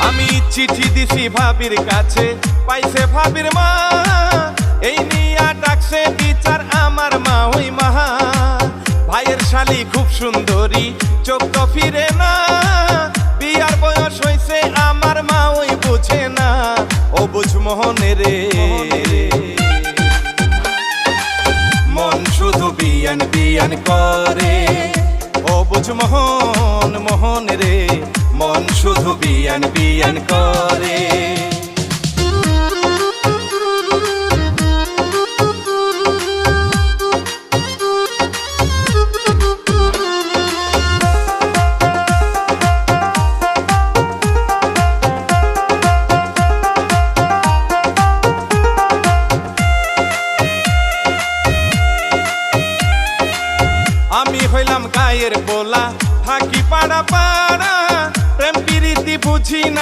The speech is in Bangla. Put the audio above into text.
আমি চিঠি দিছি ভাবির কাছে, পাইছে ভাবির মা, এই নিয়া ডাকছে বিচার আমার মা ওই মাহা। ভাইয়ের শালি খুব সুন্দরী, চোখ তো ফিরে না, বিয়ার বয়স হইছে আমার মা ওই বুঝে না, ও বুঝ মোহনে রে। মন শুধু বিয়ান বিয়ান করে, ও বুঝ মোহন মোহন রে, মন শুধু বিয়ান বিয়ান করে। আমি হইলাম গায়ের পোলা, থাকি পাড়া পাড়া, প্রেম প্রীতি বুঝি না